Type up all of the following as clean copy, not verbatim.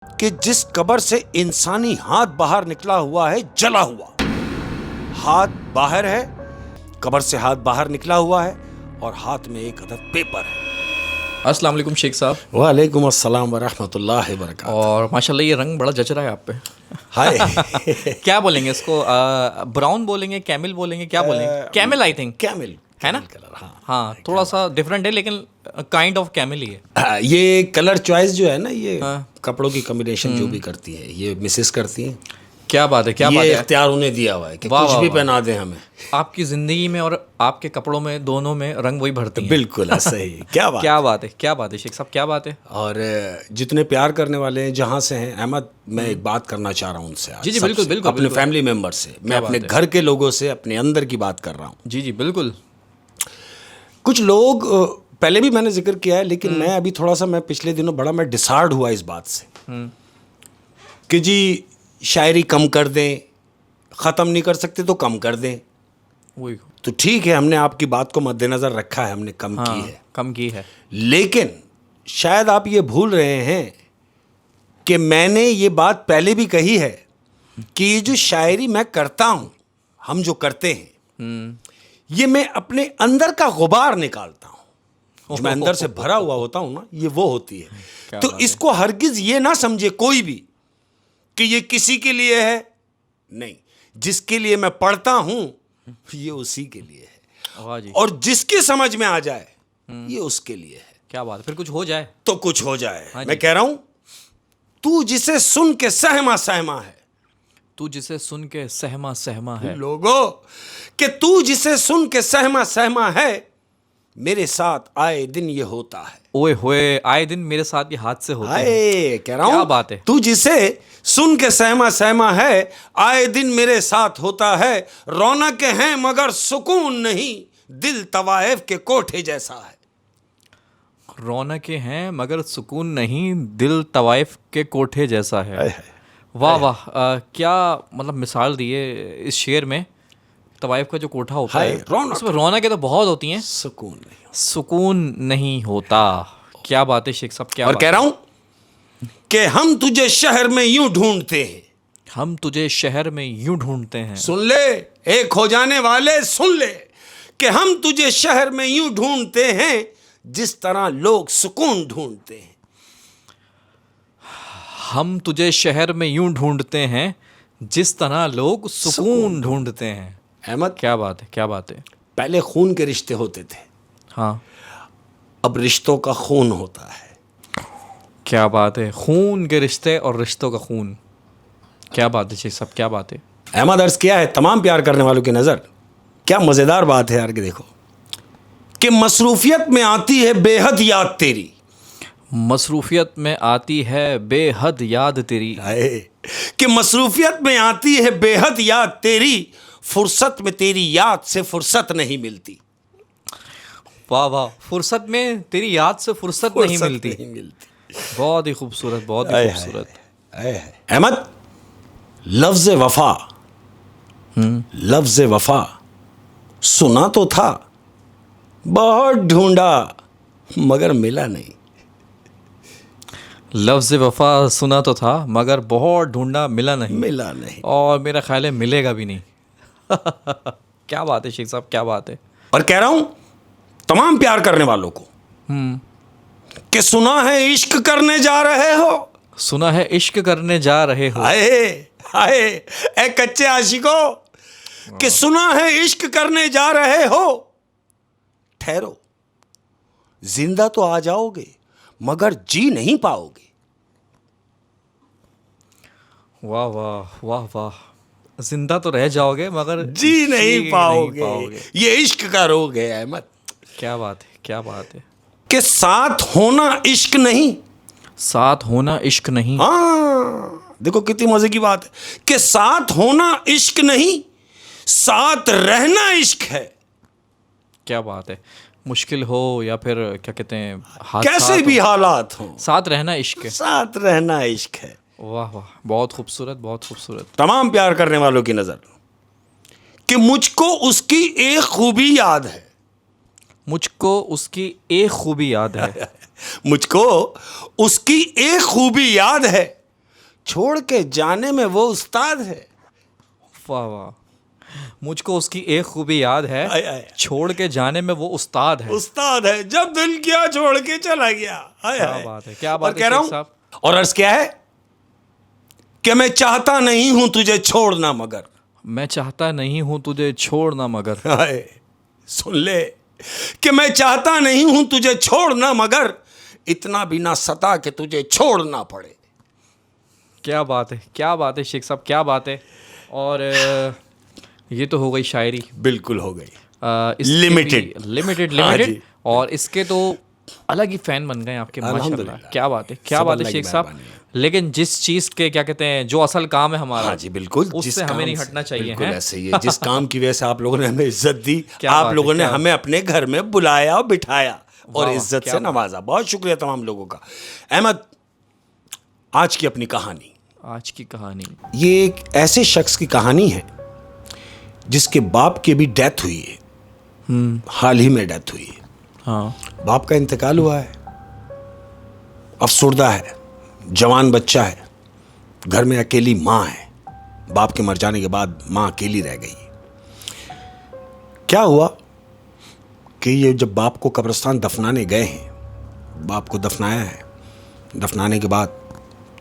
कि जिस कब्र से इंसानी हाथ बाहर निकला हुआ है जला हुआ। हाथ बाहर है, कब्र से हाथ बाहर निकला हुआ है और हाथ में एक अदद पेपर है। अस्सलाम वालेकुम शेख साहब। वालेकुम अस्सलाम वरहमतुल्लाहि वबरकातुहू। और माशाल्लाह ये रंग बड़ा जच रहा है आप पे। हाय क्या बोलेंगे इसको? ब्राउन बोलेंगे, कैमिल बोलेंगे, क्या बोलेंगे? कैमिल आई थिंक कैमिल है ना? कलर, हाँ थोड़ा सा डिफरेंट है लेकिन काइंड ऑफ कैमिल ही है। ये कलर चॉइस जो है ना, ये हाँ। कपड़ों की कॉम्बिनेशन जो भी करती है ये मिसेस करती हैं। क्या बात है, क्या बात ये है। इख्तियार उन्हें दिया हुआ है कि वाह, कुछ वाह, भी वाह। पहना दें हमें। आपकी जिंदगी में और आपके कपड़ों में दोनों में रंग वही भरती हैं। बिल्कुल ऐसा ही। क्या बात क्या बात है, क्या बात है शेख साहब, क्या बात है। और जितने प्यार करने वाले हैं जहाँ से हैं, अहमद मैं एक बात करना चाह रहा हूँ उनसे आज। जी, जी, बिल्कुल, सबसे, बिल्कुल, अपने बिल्कुल। फैमिली मेम्बर से, मैं क्या अपने बात है। घर के लोगों से, अपने अंदर की बात कर रहा हूँ। जी जी बिल्कुल। कुछ लोग पहले भी मैंने जिक्र किया है, लेकिन मैं अभी थोड़ा सा, मैं पिछले दिनों बड़ा मैं डिसार्ड हुआ इस बात से कि जी शायरी कम कर दें, ख़त्म नहीं कर सकते तो कम कर दें। वही तो ठीक है, हमने आपकी बात को मद्देनज़र रखा है, हमने कम की है। कम की है। लेकिन शायद आप ये भूल रहे हैं कि मैंने ये बात पहले भी कही है कि ये जो शायरी मैं करता हूँ, हम जो करते हैं, ये मैं अपने अंदर का गुबार निकालता हूँ। जो मैं अंदर से भरा हुआ होता हूँ ना, ये वो होती है। तो इसको हरगिज़ ये ना समझे कोई भी कि ये किसी के लिए है। नहीं, जिसके लिए मैं पढ़ता हूँ ये उसी के लिए है, वाह जी। और जिसकी समझ में आ जाए ये उसके लिए है। क्या बात है, फिर कुछ हो जाए तो कुछ हो जाए। हाँ मैं जी। कह रहा हूं, तू जिसे सुन के सहमा सहमा है, तू जिसे सुन के सहमा सहमा है। लोगों कि तू जिसे सुन के सहमा सहमा है, मेरे साथ आए दिन ये होता है। ओए होए, आए दिन मेरे साथ ये हादसे होते हैं। हाय, कह रहा हूं, क्या बात है। तू जिसे सुन के सहमा सहमा है, आए दिन मेरे साथ होता है। रौनकें हैं मगर सुकून नहीं, दिल तवाइफ के कोठे जैसा है। रौनकें हैं मगर सुकून नहीं, दिल तवाइफ के कोठे जैसा है। वाह वाह, क्या मतलब मिसाल दी है इस शेर में। तवाइफ का जो कोठा होता हाय, है रौनक। उसमें रौनकें तो बहुत होती हैं, सुकून नहीं। सुकून नहीं होता। क्या बात है शेख साहब, क्या और बात कह है। रहा हूं कि हम तुझे शहर में यूं ढूंढते हैं। हम तुझे शहर में यूं ढूंढते हैं। सुन ले एक हो जाने वाले, सुन ले कि हम तुझे शहर में यूं ढूंढते हैं जिस तरह लोग सुकून ढूंढते हैं। हम तुझे शहर में यूं ढूंढते हैं जिस तरह लोग सुकून ढूंढते हैं। अहमद, क्या बात है, क्या बात है। पहले खून के रिश्ते होते थे, हाँ अब रिश्तों का खून होता है। क्या बात है, खून के रिश्ते और रिश्तों का खून। क्या बात है शेख साहब, क्या बात है। अहमद, अर्ज किया है तमाम प्यार करने वालों की नज़र, क्या मज़ेदार बात है यार कि देखो कि मसरूफियत में आती है बेहद याद तेरी। मसरूफियत में आती है बेहद याद तेरी। हाय, कि मसरूफियत में आती है बेहद याद तेरी, फुर्सत में तेरी याद से फुर्सत नहीं मिलती। वाह वाह, फुर्सत में तेरी याद से फुर्सत नहीं मिलती। नहीं मिलती। बहुत ही खूबसूरत, बहुत ही खूबसूरत। अहमद, लफ्ज वफा, लफ्ज वफा सुना तो था, बहुत ढूंढा मगर मिला नहीं। लफ्ज़ वफ़ा सुना तो था मगर बहुत ढूंढा, मिला नहीं। मिला नहीं। और मेरा ख्याल है मिलेगा भी नहीं। क्या बात है शेख साहब, क्या बात है। और कह रहा हूं तमाम प्यार करने वालों को कि सुना है इश्क करने जा रहे हो। सुना है इश्क करने जा रहे हो। हाय हाय, ए कच्चे आशिकों, कि सुना है इश्क करने जा रहे हो। ठहरो, जिंदा तो आ जाओगे मगर जी नहीं पाओगे। वाह वाह वाह वाह, जिंदा तो रह जाओगे मगर जी नहीं पाओगे। ये इश्क का रोग है अहमद। क्या बात है, क्या बात है। कि साथ होना इश्क नहीं। साथ होना इश्क नहीं। हाँ, देखो कितनी मजे की बात है कि साथ होना इश्क नहीं, साथ रहना इश्क है। क्या बात है। मुश्किल हो या फिर क्या कहते हैं, कैसे भी हालात हो, साथ रहना इश्क है। साथ रहना इश्क है। वाह वाह, बहुत खूबसूरत, बहुत खूबसूरत। तमाम प्यार करने वालों की नजर कि मुझको उसकी एक खूबी याद है। मुझको उसकी एक खूबी याद है। मुझको उसकी एक खूबी याद है, छोड़ के जाने में वो उस्ताद है। वाह वाह, मुझको उसकी एक खूबी याद है, आय, आय। छोड़ के जाने में वो उस्ताद है। उस्ताद है, जब दिल किया छोड़ के चला गया। क्या बात है, क्या बात और है कह रहा शेख हूं, साहब। और अर्ज क्या है कि मैं चाहता नहीं हूं तुझे छोड़ना मगर। मैं चाहता नहीं हूं तुझे छोड़ना मगर। हाय, सुन ले कि मैं चाहता नहीं हूं तुझे छोड़ना मगर इतना भी ना सता कि तुझे छोड़ना पड़े। क्या बात है, क्या बात है शेख साहब, क्या बात है। और ये तो हो गई शायरी। बिल्कुल हो गई। Limited Limited। लिमिटेड हाँ लिमिटेड। जी। और इसके तो अलग ही फैन बन गए आपके, माशाल्लाह। अल्हम्दुलिल्लाह। क्या बात है, क्या सब बात है अल्लाह की शेख साहब। मेहरबानी है। लेकिन जिस चीज़ के क्या कहते हैं, जो असल काम है हमारा, हाँ जी बिल्कुल, उससे हमें नहीं हटना चाहिए। बिल्कुल हैं? ऐसे ही है। जिस काम की वजह से आप लोगों ने हमें इज्जत दी, क्या बात आप है, लोगों ने क्या हमें अपने घर में बुलाया और बिठाया और वाह, इज्जत क्या से बात। नवाजा। बहुत शुक्रिया तमाम लोगों का। अहमद, आज की अपनी कहानी, आज की कहानी। ये एक ऐसे शख्स की कहानी है जिसके बाप की भी डेथ हुई है। हाल ही में डेथ हुई है। हाँ। बाप का इंतकाल हुआ है, अफसुर्दा है, जवान बच्चा है, घर में अकेली माँ है। बाप के मर जाने के बाद माँ अकेली रह गई। क्या हुआ कि ये जब बाप को कब्रिस्तान दफनाने गए हैं, बाप को दफनाया है, दफनाने के बाद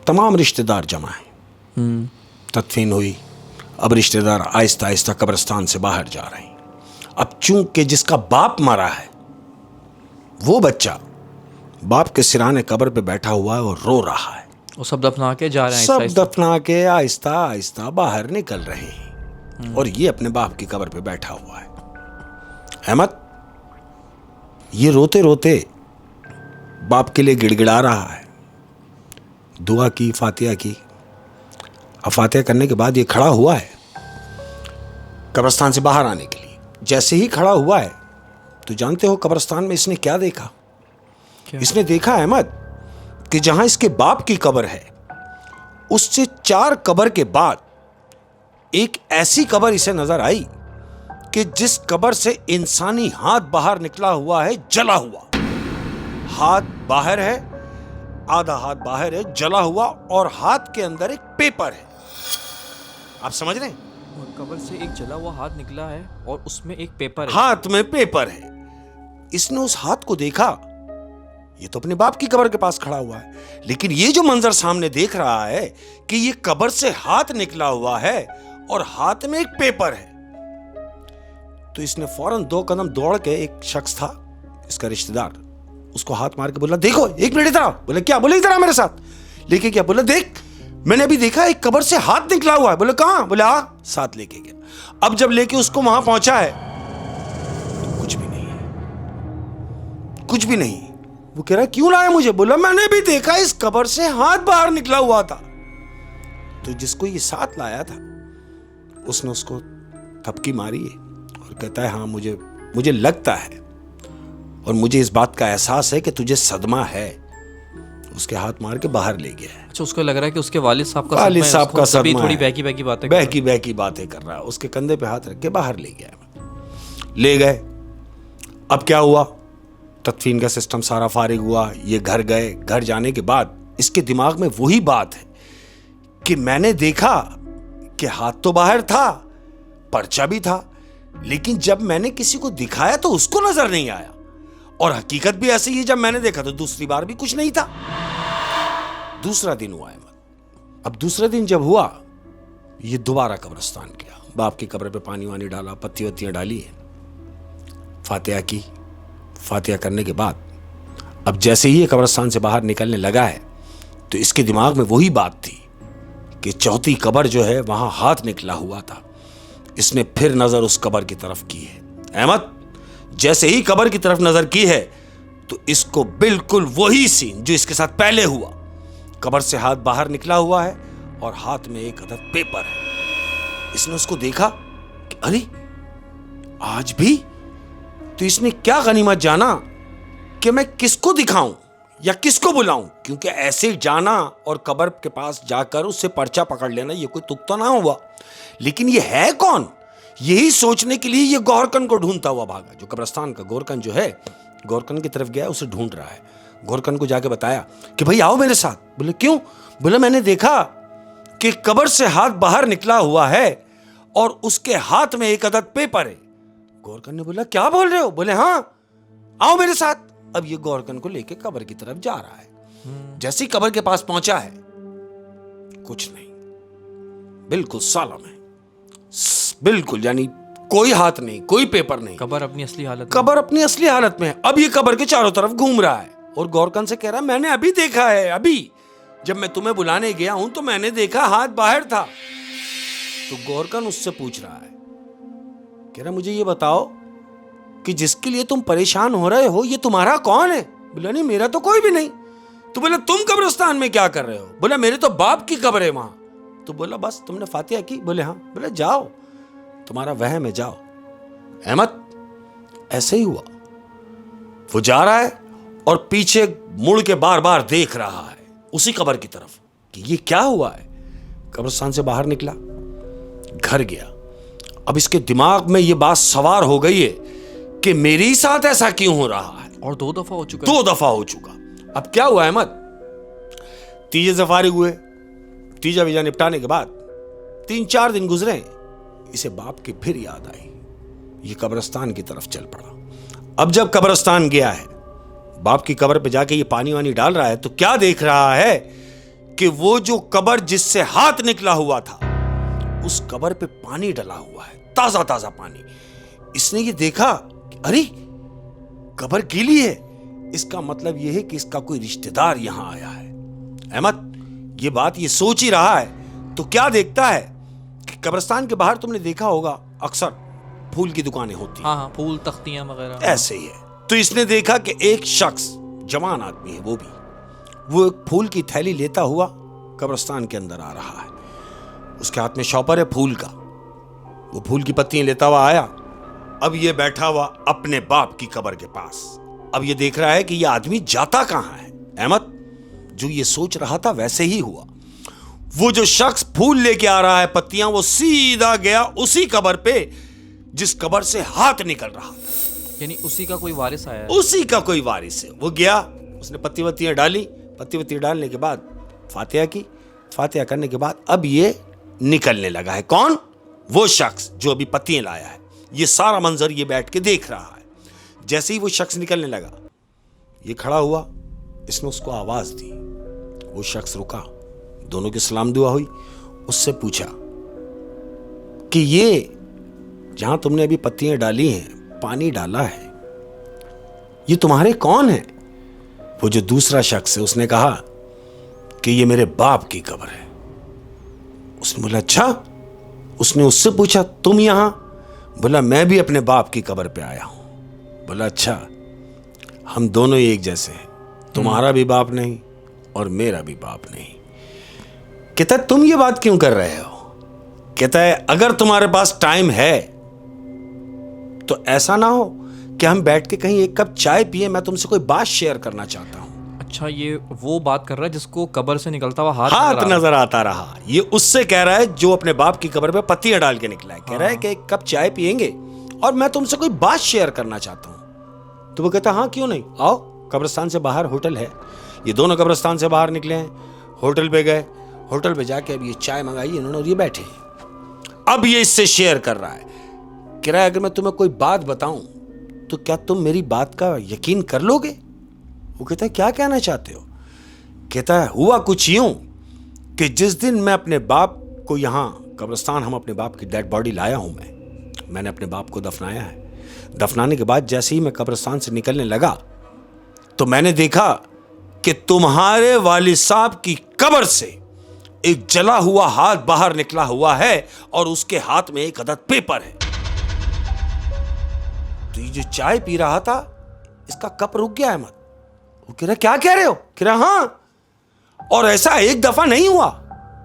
तमाम रिश्तेदार जमा हैं, तदफीन हुई। अब रिश्तेदार आहिस्ता आहिस्ता कब्रिस्तान से बाहर जा रहे हैं। अब चूंकि जिसका बाप मरा है वो बच्चा बाप के सिराने कब्र पे बैठा हुआ है और रो रहा है। वो सब दफना के जा रहे हैं सब आहिस्ता-आहिस्ता। दफना के आहिस्ता आहिस्ता बाहर निकल रहे हैं और ये अपने बाप की कब्र पे बैठा हुआ है। अहमद, ये रोते रोते बाप के लिए गिड़गिड़ा रहा है। दुआ की, फातिहा की। अब फातिहा करने के बाद ये खड़ा हुआ है कब्रिस्तान से बाहर आने के लिए। जैसे ही खड़ा हुआ है तो जानते हो कब्रिस्तान में इसने क्या देखा? क्या? इसने देखा अहमद कि जहां इसके बाप की कब्र है उससे 4 कब्र के बाद एक ऐसी कब्र इसे नजर आई कि जिस कब्र से इंसानी हाथ बाहर निकला हुआ है, जला हुआ। हाथ बाहर है, आधा हाथ बाहर है, जला हुआ, और हाथ के अंदर एक पेपर है। आप समझ रहे हैं? और कब्र से एक जला हुआ हाथ निकला है और उसमें एक पेपर है। हाथ में पेपर है। इसने उस हाथ को देखा, ये तो अपने बाप की कब्र के पास खड़ा हुआ है, लेकिन ये जो मंजर सामने देख रहा है कि ये कब्र से हाथ निकला हुआ है और हाथ में एक पेपर है, तो इसने फौरन 2 कदम दौड़ के, एक शख्स था इसका रिश्तेदार, उसको हाथ मार के बोला, देखो 1 मिनट इधर आओ। बोले क्या? बोले इधर आ मेरे साथ। लेके क्या? बोला देख, मैंने अभी देखा एक कब्र से हाथ निकला हुआ है। बोले कहां? बोले आ। साथ लेके गया। अब जब लेके उसको वहां पहुंचा है तो कुछ भी नहीं है, कुछ भी नहीं। वो कह रहा क्यों लाया मुझे? बोला मैंने भी देखा इस कब्र से हाथ बाहर निकला हुआ था। तो जिसको ये साथ लाया था उसने उसको थपकी मारी है और कहता है हाँ, मुझे लगता है और मुझे इस बात का एहसास है कि तुझे सदमा है। उसके हाथ मार के बाहर ले गया है। अच्छा, उसको लग रहा है कि उसके वालिद साहब का वालिद सदमा है, साहब उसको का तभी सदमा थोड़ी है। बहकी बहकी बातें कर रहा है। बहकी बातें कर रहा है। उसके कंधे पे हाथ रख के बाहर ले गया, ले गए। अब क्या हुआ? तदफीन का सिस्टम सारा फारिग हुआ, ये घर गए। घर जाने के बाद इसके दिमाग में वही बात है कि मैंने देखा कि हाथ तो बाहर था, पर्चा भी था, लेकिन जब मैंने किसी को दिखाया तो उसको नजर नहीं आया, और हकीकत भी ऐसी ही, जब मैंने देखा तो दूसरी बार भी कुछ नहीं था। दूसरा दिन हुआ अहमद। अब दूसरे दिन जब हुआ, ये दोबारा कब्रिस्तान गया, बाप की कब्र पे पानी वानी डाला, पत्ती वत्तियां डाली है, फातिहा की। फातिहा करने के बाद अब जैसे ही ये कब्रिस्तान से बाहर निकलने लगा है तो इसके दिमाग में वही बात थी कि चौथी कब्र जो है वहां हाथ निकला हुआ था। इसने फिर नजर उस कब्र की तरफ की है अहमद। जैसे ही कब्र की तरफ नजर की है तो इसको बिल्कुल वही सीन जो इसके साथ पहले हुआ, कब्र से हाथ बाहर निकला हुआ है और हाथ में एक अदद पेपर है। इसने उसको देखा कि अरे आज भी। तो इसने क्या गनीमत जाना कि मैं किसको दिखाऊं या किसको बुलाऊं, क्योंकि ऐसे जाना और कब्र के पास जाकर उससे पर्चा पकड़ लेना ये कोई तुक तो ना हुआ। लेकिन ये है कौन, यही सोचने के लिए ये गौरकन को ढूंढता हुआ भागा। जो कब्रिस्तान का गौरकन जो है, गौरकन की तरफ गया, उसे ढूंढ रहा है। गौरकन को जाके बताया कि भाई आओ मेरे साथ। बोले क्यों? बोले मैंने देखा कि कब्र से हाथ बाहर निकला हुआ है और उसके हाथ में एक अदद पेपर है। गोरकन ने बोला क्या बोल रहे हो? बोले हाँ, आओ मेरे साथ। अब ये गोरकन को लेके कब्र की तरफ जा रहा है। जैसे ही कब्र के पास पहुंचा है, कुछ नहीं, बिल्कुल सालम है, बिल्कुल, यानी कोई हाथ नहीं, कोई पेपर नहीं। कब्र अपनी असली हालत में। कब्र अपनी असली हालत में है। अब ये कब्र के चारों तरफ घूम रहा है और गोरकन से कह रहा है मैंने अभी देखा है, अभी जब मैं तुम्हें बुलाने गया हूं तो मैंने देखा हाथ बाहर था। तो गोरकन उससे पूछ रहा है, कह रहा मुझे ये बताओ कि जिसके लिए तुम परेशान हो रहे हो ये तुम्हारा कौन है? बोला नहीं, मेरा तो कोई भी नहीं। तो बोला तुम कब्रिस्तान में क्या कर रहे हो? बोला मेरे तो बाप की कब्र है वहां। तो बोला बस तुमने फातिहा की? बोले हाँ। बोला जाओ, तुम्हारा वहम है, जाओ। अहमद ऐसे ही हुआ। वो जा रहा है और पीछे मुड़ के बार बार देख रहा है उसी कब्र की तरफ कि ये क्या हुआ है। कब्रिस्तान से बाहर निकला, घर गया। अब इसके दिमाग में ये बात सवार हो गई है कि मेरे ही साथ ऐसा क्यों हो रहा है। और 2 दफा हो चुका है। 2 दफा हो चुका। अब क्या हुआ अहमद, तीजे से फारिग हुए, तीजा वीजा निपटाने के बाद 3-4 दिन गुजरे, इसे बाप की फिर याद आई। ये कब्रिस्तान की तरफ चल पड़ा। अब जब कब्रिस्तान गया है, बाप की कब्र पे जाके ये पानी वानी डाल रहा है, तो क्या देख रहा है कि वो जो कब्र जिससे हाथ निकला हुआ था उस कब्र पे पानी डला हुआ है, ताजा ताजा पानी। इसने ये देखा कि अरे कब्र गीली है, इसका मतलब यह है कि इसका कोई रिश्तेदार यहां आया है। अहमद ये बात ये सोच ही रहा है तो क्या देखता है कि कब्रिस्तान के बाहर तुमने देखा होगा अक्सर फूल की दुकानें होती हैं। हाँ, फूल, तख्तियां वगैरह ऐसे ही है। तो इसने देखा कि एक शख्स, जवान आदमी है वो एक फूल की थैली लेता हुआ कब्रिस्तान के अंदर आ रहा है। उसके हाथ में शॉपर है फूल का। वो फूल की पत्तियां लेता हुआ आया। अब ये बैठा हुआ अपने बाप की कब्र के पास। अब ये देख रहा है कि ये आदमी जाता कहां है। अहमद जो ये सोच रहा था वैसे ही हुआ। वो जो शख्स फूल लेके आ रहा है, पत्तियां, वो सीधा गया उसी कब्र पे जिस कब्र से हाथ निकल रहा था। यानी उसी का कोई वारिस आया है। उसी का कोई वारिस है। वो गया, उसने पत्ती वत्तियां डाली। पत्ती वत्ती डालने के बाद फातिहा की। फातिहा करने के बाद अब ये निकलने लगा है। कौन? वो शख्स जो अभी पत्तियां लाया है। ये सारा मंजर ये बैठ के देख रहा है। जैसे ही वो शख्स निकलने लगा, ये खड़ा हुआ, इसने उसको आवाज दी। वो शख्स रुका, दोनों की सलाम दुआ हुई। उससे पूछा कि ये जहां तुमने अभी पत्तियां डाली हैं, पानी डाला है, ये तुम्हारे कौन है? वो जो दूसरा शख्स है उसने कहा कि ये मेरे बाप की कब्र है। उसने बोला अच्छा। उसने उससे पूछा तुम यहां? बोला मैं भी अपने बाप की कब्र पे आया हूं। बोला अच्छा, हम दोनों ही एक जैसे हैं, तुम्हारा भी बाप नहीं और मेरा भी बाप नहीं। कहता है तुम ये बात क्यों कर रहे हो? कहता है अगर तुम्हारे पास टाइम है तो ऐसा ना हो कि हम बैठ के कहीं एक कप चाय पिए, मैं तुमसे कोई बात शेयर करना चाहता हूं। अच्छा, ये वो बात कर रहा है जिसको कब्र से निकलता हुआ हाथ नजर आता रहा। ये उससे कह रहा है जो अपने बाप की कब्र पे पत्तियां डाल के निकला है। कह रहा है कि एक कप चाय पिएंगे और मैं तुमसे कोई बात शेयर करना चाहता हूं। तो वो कहता हाँ क्यों नहीं, आओ। कब्रिस्तान से बाहर होटल है। ये दोनों कब्रिस्तान से बाहर निकले हैं, होटल पे गए। होटल पे जाके अब ये चाय मंगाई इन्होंने और ये बैठे। अब ये इससे शेयर कर रहा है। कह रहा है अगर मैं तुम्हें कोई बात बताऊं तो क्या तुम मेरी बात का यकीन कर लोगे? वो कहता है क्या कहना चाहते हो? कहता है हुआ कुछ यूं कि जिस दिन मैं अपने बाप को यहां कब्रिस्तान, हम अपने बाप की डेड बॉडी लाया हूं, मैंने अपने बाप को दफनाया है। दफनाने के बाद जैसे ही मैं कब्रिस्तान से निकलने लगा तो मैंने देखा कि तुम्हारे वालिद साहब की कब्र से एक जला हुआ हाथ बाहर निकला हुआ है और उसके हाथ में एक अदद पेपर है। तो ये जो चाय पी रहा था इसका कप रुक गया। अहमद वो कह रहा क्या कह रहे हो? कह रहा हाँ, और ऐसा एक दफा नहीं हुआ।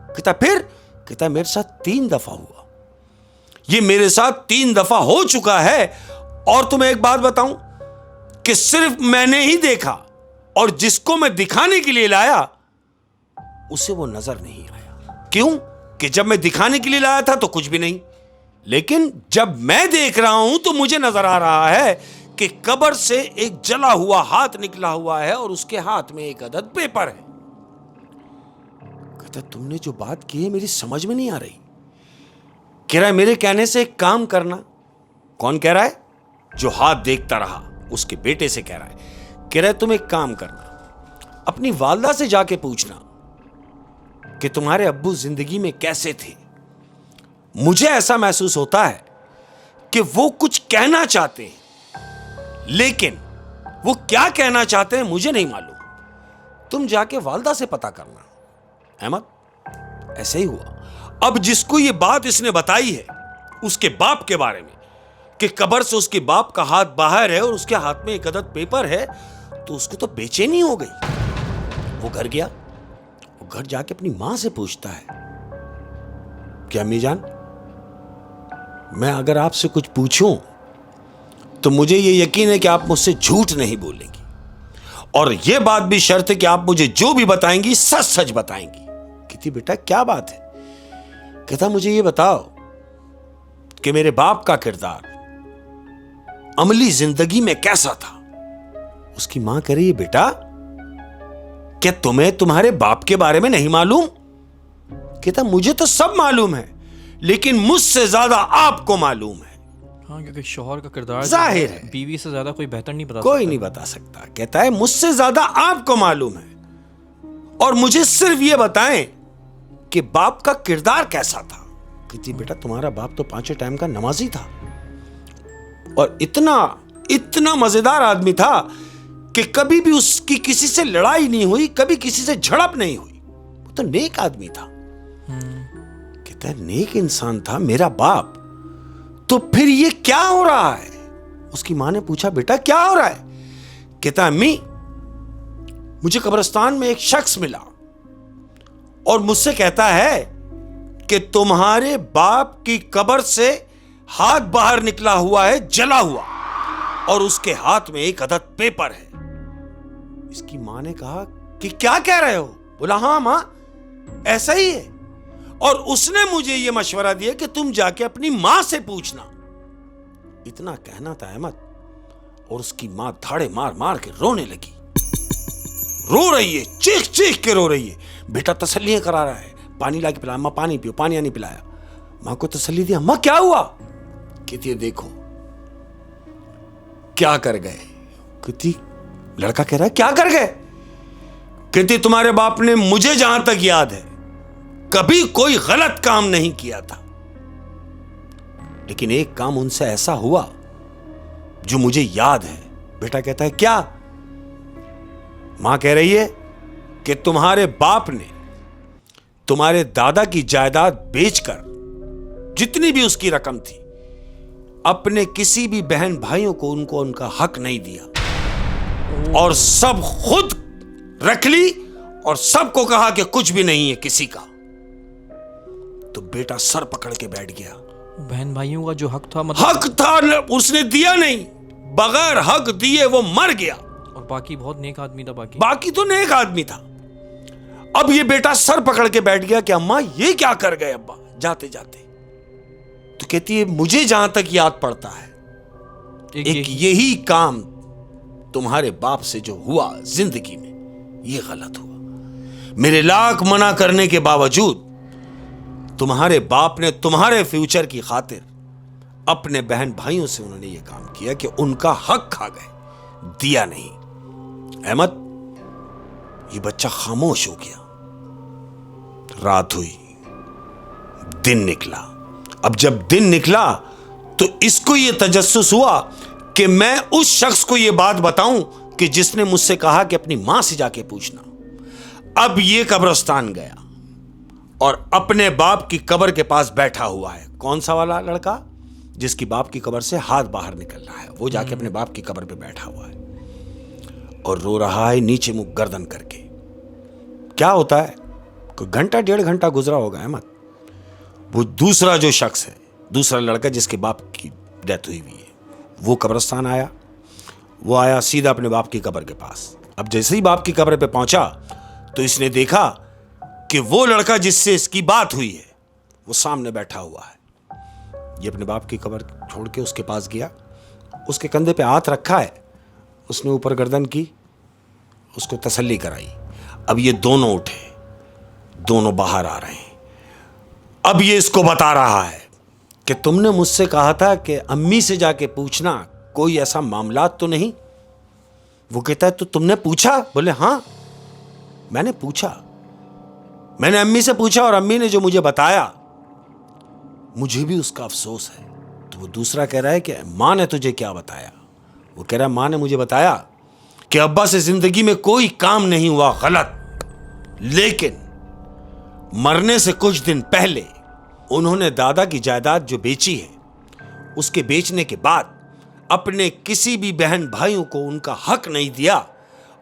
कहता फिर? कहता मेरे साथ 3 दफा हुआ। ये मेरे साथ 3 दफा हो चुका है। और तुम्हें एक बात बताऊं कि सिर्फ मैंने ही देखा और जिसको मैं दिखाने के लिए लाया उसे वो नजर नहीं आया। क्यों? कि जब मैं दिखाने के लिए लाया था तो कुछ भी नहीं, लेकिन जब मैं देख रहा हूं तो मुझे नजर आ रहा है कि कब्र से एक जला हुआ हाथ निकला हुआ है और उसके हाथ में एक अदद पेपर है। कहता तुमने जो बात की है मेरी समझ में नहीं आ रही। कह रहा है मेरे कहने से एक काम करना। कौन कह रहा है? जो हाथ देखता रहा उसके बेटे से कह रहा है। कह रहा है तुम एक काम करना, अपनी वालदा से जाके पूछना कि तुम्हारे अब्बू जिंदगी में कैसे थे। मुझे ऐसा महसूस होता है कि वो कुछ कहना चाहते हैं, लेकिन वो क्या कहना चाहते हैं मुझे नहीं मालूम। तुम जाके वालदा से पता करना। अहमद ऐसे ही हुआ। अब जिसको ये बात इसने बताई है उसके बाप के बारे में कि कब्र से उसके बाप का हाथ बाहर है और उसके हाथ में एक अदद पेपर है, तो उसको तो बेचैनी हो गई। वो घर गया। वो घर जाके अपनी मां से पूछता है कि अम्मी जान, मैं अगर आपसे कुछ पूछूं तो मुझे ये यकीन है कि आप मुझसे झूठ नहीं बोलेंगी, और ये बात भी शर्त है कि आप मुझे जो भी बताएंगी सच सच बताएंगी। कहती बेटा क्या बात है? कहता मुझे ये बताओ कि मेरे बाप का किरदार अमली जिंदगी में कैसा था। उसकी मां कह रही है बेटा क्या तुम्हें तुम्हारे बाप के बारे में नहीं मालूम? कहता मुझे तो सब मालूम है, लेकिन मुझसे ज्यादा आपको मालूम है। हाँ, क्योंकि शौहर का किरदार जाहिर है बीवी से ज्यादा कोई बेहतर नहीं बता कोई सकता। नहीं बता सकता। कहता है मुझसे ज्यादा आपको मालूम है, और मुझे सिर्फ ये बताएं कि बाप का किरदार कैसा था। कहती बेटा तुम्हारा बाप तो 5 टाइम का नमाजी था, और इतना मजेदार आदमी था कि कभी भी उसकी किसी से लड़ाई नहीं हुई, कभी किसी से झड़प नहीं हुई। वो तो नेक आदमी था। कहता है नेक इंसान था मेरा बाप, तो फिर ये क्या हो रहा है? उसकी मां ने पूछा बेटा क्या हो रहा है? कहता अम्मी मुझे कब्रिस्तान में एक शख्स मिला और मुझसे कहता है कि तुम्हारे बाप की कब्र से हाथ बाहर निकला हुआ है, जला हुआ, और उसके हाथ में एक अदद पेपर है। इसकी मां ने कहा कि क्या कह रहे हो? बोला हाँ मां ऐसा ही है, और उसने मुझे यह मशवरा दिया कि तुम जाके अपनी मां से पूछना। इतना कहना था अहमद, और उसकी मां धाड़े मार मार के रोने लगी। रो रही है, चीख चीख के रो रही है। बेटा तसल्लियां करा रहा है, पानी लाके पिलाया, मां पानी पियो, पानी नहीं पिलाया। मां को तसल्ली दिया। मां क्या हुआ? कहती है देखो क्या कर गए। कहती लड़का कह रहा है क्या कर गए? कहती तुम्हारे बाप ने मुझे जहां तक याद है कभी कोई गलत काम नहीं किया था, लेकिन एक काम उनसे ऐसा हुआ जो मुझे याद है। बेटा कहता है क्या? मां कह रही है कि तुम्हारे बाप ने तुम्हारे दादा की जायदाद बेचकर जितनी भी उसकी रकम थी, अपने किसी भी बहन भाइयों को उनको उनका हक नहीं दिया, और सब खुद रख ली, और सबको कहा कि कुछ भी नहीं है किसी का। तो बेटा सर पकड़ के बैठ गया। बहन भाइयों का जो हक था, मतलब हक था उसने दिया नहीं, बगैर हक दिए वो मर गया। और बाकी बहुत नेक आदमी था। बाकी तो नेक आदमी था। अब ये बेटा सर पकड़ के बैठ गया कि अम्मा ये क्या कर गए अब्बा जाते जाते। तो कहती है मुझे जहां तक याद पड़ता है एक यही काम तुम्हारे बाप से जो हुआ जिंदगी में, ये गलत हुआ। मेरे लाख मना करने के बावजूद तुम्हारे बाप ने तुम्हारे फ्यूचर की खातिर अपने बहन भाइयों से उन्होंने ये काम किया कि उनका हक खा गए, दिया नहीं। अहमद ये बच्चा खामोश हो गया। रात हुई, दिन निकला। अब जब दिन निकला तो इसको ये तजस्सुस हुआ कि मैं उस शख्स को ये बात बताऊं कि जिसने मुझसे कहा कि अपनी मां से जाके पूछना। अब ये कब्रिस्तान गया और अपने बाप की कब्र के पास बैठा हुआ है। कौन सा वाला लड़का? जिसकी बाप की कब्र से हाथ बाहर निकल रहा है, वो जाके अपने बाप की कब्र पे बैठा हुआ है और रो रहा है नीचे मुंह गर्दन करके। क्या होता है, कोई घंटा 1.5 घंटा गुजरा होगा अहमद। वो दूसरा जो शख्स है, दूसरा लड़का जिसके बाप की डेथ हुई है, वो कब्रिस्तान आया। वो आया सीधा अपने बाप की कब्र के पास। अब जैसे ही बाप की कब्र पे पहुंचा तो इसने देखा कि वो लड़का जिससे इसकी बात हुई है वो सामने बैठा हुआ है। ये अपने बाप की कब्र छोड़ के उसके पास गया, उसके कंधे पे हाथ रखा है, उसने ऊपर गर्दन की, उसको तसल्ली कराई। अब ये दोनों उठे, दोनों बाहर आ रहे हैं। अब ये इसको बता रहा है कि तुमने मुझसे कहा था कि अम्मी से जाके पूछना कोई ऐसा मामला तो नहीं। वो कहता है तो तुमने पूछा? बोले हाँ मैंने पूछा, मैंने अम्मी से पूछा और अम्मी ने जो मुझे बताया मुझे भी उसका अफसोस है। तो वो दूसरा कह रहा है कि माँ ने तुझे क्या बताया? वो कह रहा है माँ ने मुझे बताया कि अब्बा से जिंदगी में कोई काम नहीं हुआ गलत, लेकिन मरने से कुछ दिन पहले उन्होंने दादा की जायदाद जो बेची है उसके बेचने के बाद अपने किसी भी बहन भाइयों को उनका हक नहीं दिया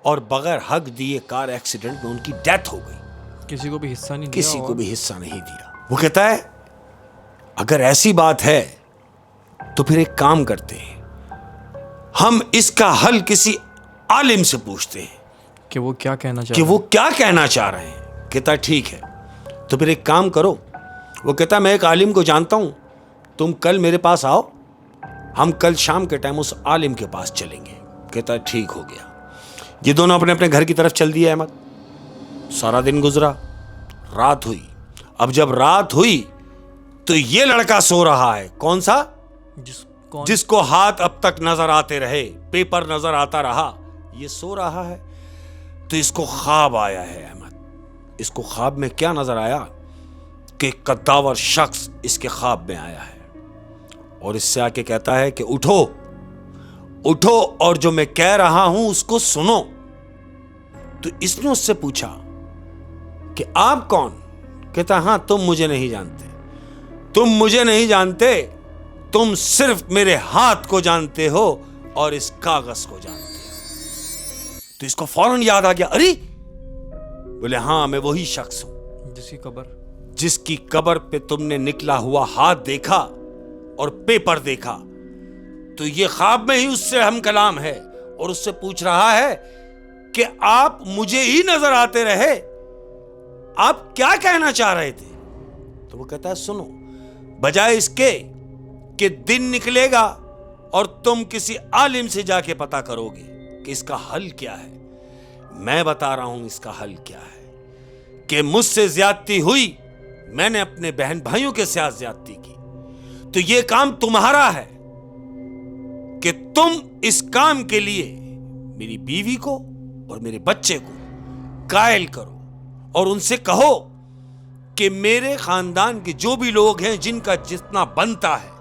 और बगैर हक दिए कार एक्सीडेंट में उनकी डेथ हो गई। किसी को भी हिस्सा नहीं दिया, किसी को भी हिस्सा नहीं दिया। वो कहता है अगर ऐसी बात है तो फिर एक काम करते हैं, हम इसका हल किसी आलिम से पूछते हैं कि वो क्या कहना कि चाहते वो क्या कहना चाह रहे हैं। कहता ठीक है तो फिर एक काम करो। वो कहता मैं एक आलिम को जानता हूं, तुम कल मेरे पास आओ, हम कल शाम के टाइम उस आलिम के पास चलेंगे। कहता ठीक हो गया। ये दोनों अपने अपने घर की तरफ चल दिए। अहमद सारा दिन गुजरा, रात हुई। अब जब रात हुई तो ये लड़का सो रहा है। कौन सा? जिसको हाथ अब तक नजर आते रहे, पेपर नजर आता रहा, ये सो रहा है। तो इसको ख्वाब आया है। अहमद इसको ख्वाब में क्या नजर आया कि कद्दावर शख्स इसके ख्वाब में आया है और इससे आके कहता है कि उठो उठो और जो मैं कह रहा हूं उसको सुनो। तो इसने उससे पूछा कि आप कौन? कहता हां तुम मुझे नहीं जानते, तुम मुझे नहीं जानते, तुम सिर्फ मेरे हाथ को जानते हो और इस कागज को जानते हो। तो इसको फौरन याद आ गया, अरे बोले हाँ मैं वही शख्स हूं जिसकी कब्र पे तुमने निकला हुआ हाथ देखा और पेपर देखा। तो ये ख्वाब में ही उससे हम कलाम है और उससे पूछ रहा है कि आप मुझे ही नजर आते रहे, आप क्या कहना चाह रहे थे? तो वो कहता है सुनो, बजाय इसके कि दिन निकलेगा और तुम किसी आलिम से जाके पता करोगे कि इसका हल क्या है, मैं बता रहा हूं इसका हल क्या है कि मुझसे ज्यादती हुई, मैंने अपने बहन भाइयों के साथ ज्यादती की, तो ये काम तुम्हारा है कि तुम इस काम के लिए मेरी बीवी को और मेरे बच्चे को कायल करो और उनसे कहो कि मेरे खानदान के जो भी लोग हैं जिनका जितना बनता है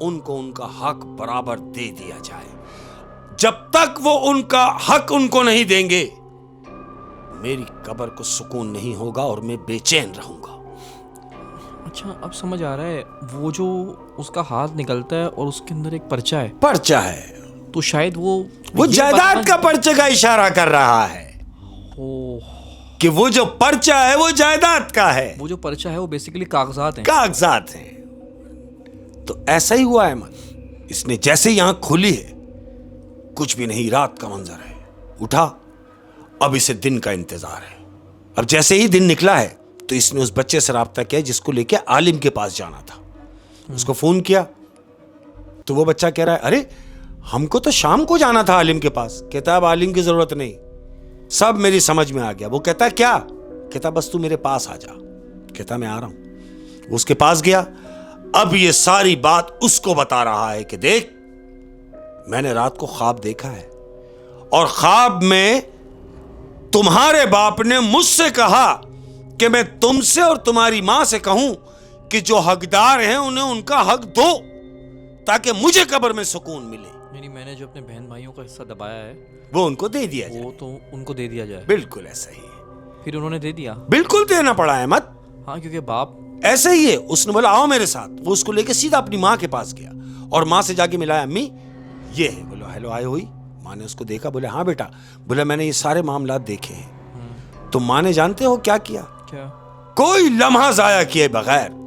उनको उनका हक बराबर दे दिया जाए। जब तक वो उनका हक उनको नहीं देंगे मेरी कब्र को सुकून नहीं होगा और मैं बेचैन रहूंगा। अच्छा अब समझ आ रहा है, वो जो उसका हाथ निकलता है और उसके अंदर एक पर्चा है। पर्चा है तो शायद वो जायदाद का पर्चे का इशारा कर रहा है कि वो जो पर्चा है वो जायदाद का है। वो जो पर्चा है वो बेसिकली कागजात हैं। कागजात हैं। तो ऐसा ही हुआ है। मन इसने जैसे ही आंख खोली है कुछ भी नहीं, रात का मंजर है। उठा, अब इसे दिन का इंतजार है। अब जैसे ही दिन निकला है तो इसने उस बच्चे से राब्ता किया जिसको लेके आलिम के पास जाना था। उसको फोन किया तो वो बच्चा कह रहा है अरे हमको तो शाम को जाना था आलिम के पास। कहता अब आलिम की जरूरत नहीं, सब मेरी समझ में आ गया। वो कहता क्या? कहता बस तू मेरे पास आ जा। कहता मैं आ रहा हूं। वो उसके पास गया। अब ये सारी बात उसको बता रहा है कि देख मैंने रात को ख्वाब देखा है और ख्वाब में तुम्हारे बाप ने मुझसे कहा कि मैं तुमसे और तुम्हारी मां से कहूं कि जो हकदार हैं उन्हें उनका हक दो ताकि मुझे कब्र में सुकून मिले। यानी मैंने जो अपने बहन भाइयों का हिस्सा दबाया है वो उनको दे दिया जाए। वो तो उनको दे दिया जाए। बिल्कुल ऐसा ही है। फिर उन्होंने दे दिया। बिल्कुल देना पड़ा है। मत हाँ क्योंकि बाप ऐसे ही है। उसने बोला आओ मेरे साथ। वो उसको लेके सीधा अपनी माँ के पास गया और माँ से जाके मिलाया, अम्मी ये है। बोलो हेलो आए हुई। माँ ने उसको देखा, बोले हाँ बेटा। बोला मैंने ये सारे मामला देखे हैं। तो माँ ने जानते हो क्या किया? क्या? कोई लम्हा जाया किए बगैर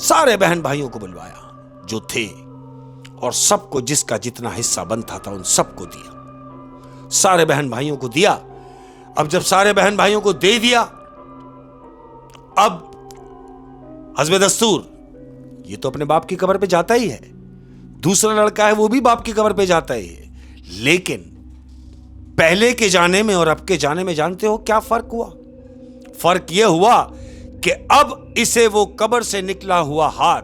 सारे बहन भाइयों को बुलवाया जो थे और सबको जिसका जितना हिस्सा बनता था उन सबको दिया। सारे बहन भाइयों को दिया। अब जब सारे बहन भाइयों को दे दिया, अब हस्बे दस्तूर ये तो अपने बाप की कब्र पे जाता ही है, दूसरा लड़का है वो भी बाप की कब्र पे जाता ही है। लेकिन पहले के जाने में और अब के जाने में जानते हो क्या फर्क हुआ? फर्क यह हुआ कि अब इसे वो कब्र से निकला हुआ हाथ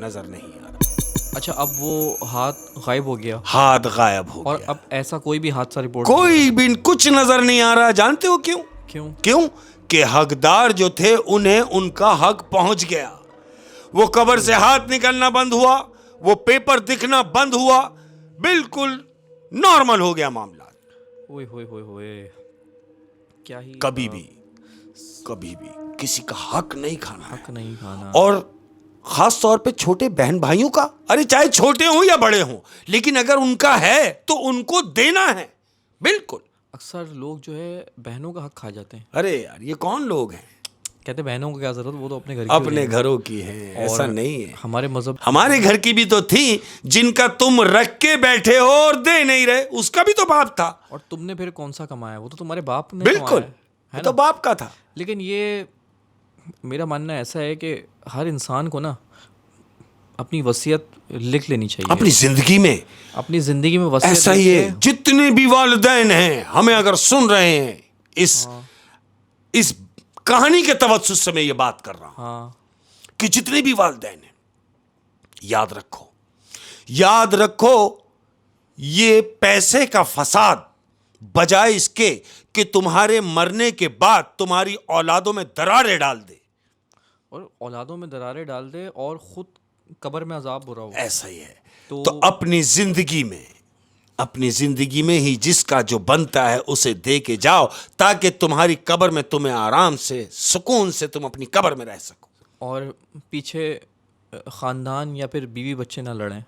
नजर नहीं आ रहा। अच्छा, अब वो हाथ गायब हो गया हाथ गायब हो और गया, अब ऐसा कोई भी हादसा रिपोर्ट कोई भी कुछ नजर नहीं आ रहा। जानते हो क्यों? क्यों? क्यों कि हकदार जो थे उन्हें उनका हक पहुंच गया। वो कब्र से हाथ निकलना बंद हुआ, वो पेपर दिखना बंद हुआ, बिल्कुल नॉर्मल हो गया मामला। ओए होए होए होए, क्या ही कभी भी किसी का हक नहीं खाना है। हक नहीं खाना। और खास तौर पे छोटे बहन भाइयों का, अरे चाहे छोटे हों या बड़े हों, लेकिन अगर उनका है तो उनको देना है। बिल्कुल। अक्सर लोग जो है बहनों का हक खा जाते हैं। अरे यार, ये कौन लोग हैं? कहते बहनों को क्या जरूरत, वो तो अपने घर की अपने हैं। घरों की है, ऐसा नहीं है। हमारे मजहब, हमारे घर की भी तो थी जिनका तुम रख के बैठे हो और दे नहीं रहे, उसका भी तो बाप था। और तुमने फिर कौन सा कमाया? वो तो तुम्हारे बाप ने बिल्कुल, कमाया है वो तो ना? बाप का था। लेकिन ये मेरा मानना ऐसा है कि हर इंसान को ना अपनी वसीयत लिख लेनी चाहिए। अपनी जिंदगी में अपनी जिंदगी में वसीयत ऐसा ही लिख है। जितने भी वालिदैन हैं, हमें अगर सुन रहे हैं, इस कहानी के तवज्जुह से मैं ये बात कर रहा हूं हाँ, कि जितने भी वालिदैन हैं, याद रखो ये पैसे का फसाद बजाय इसके कि तुम्हारे मरने के बाद तुम्हारी औलादों में दरारें डाल दे, और औलादों में दरारें डाल दे और खुद कब्र में अजाब बुरा हो। ऐसा ही है। तो अपनी जिंदगी में ही जिसका जो बनता है उसे दे के जाओ, ताकि तुम्हारी कब्र में तुम्हें आराम से, सुकून से तुम अपनी कब्र में रह सको। और पीछे खानदान या फिर बीवी बच्चे ना लड़ें।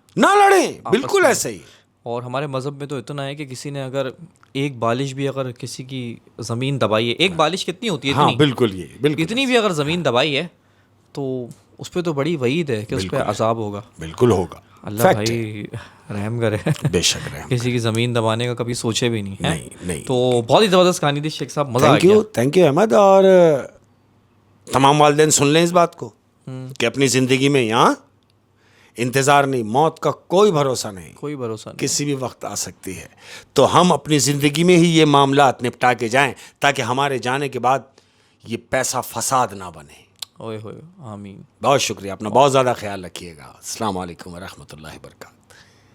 बिल्कुल ऐसे ही। और हमारे मज़हब में तो इतना है कि किसी ने अगर एक बालिश भी अगर किसी की ज़मीन दबाई है, एक बालिश कितनी होती है? हाँ, इतनी, बिल्कुल इतनी भी अगर ज़मीन दबाई है तो उस पर तो बड़ी वईद है कि उस पर अजाब होगा। बिल्कुल होगा। अल्लाह भाई रहम करे। बेशक रहम। किसी की ज़मीन दबाने का कभी सोचे भी नहीं है। नहीं। तो बहुत ही ज़बरदस्त कहानी थी शेख साहब, मज़ा आ गया। Thank you Ahmad. और तमाम वालिदैन सुन लें इस बात को कि अपनी जिंदगी में यहाँ इंतजार नहीं, मौत का कोई भरोसा नहीं, कोई भरोसा नहीं। किसी भी वक्त आ सकती है। तो हम अपनी जिंदगी में ही ये मामला निपटा के जाएं, ताकि हमारे जाने के बाद ये पैसा फसाद ना बने। ओए होए, आमीन। बहुत शुक्रिया, अपना बहुत ज़्यादा ख्याल रखिएगा। अस्सलाम वालेकुम व रहमतुल्लाहि व बरकातहू।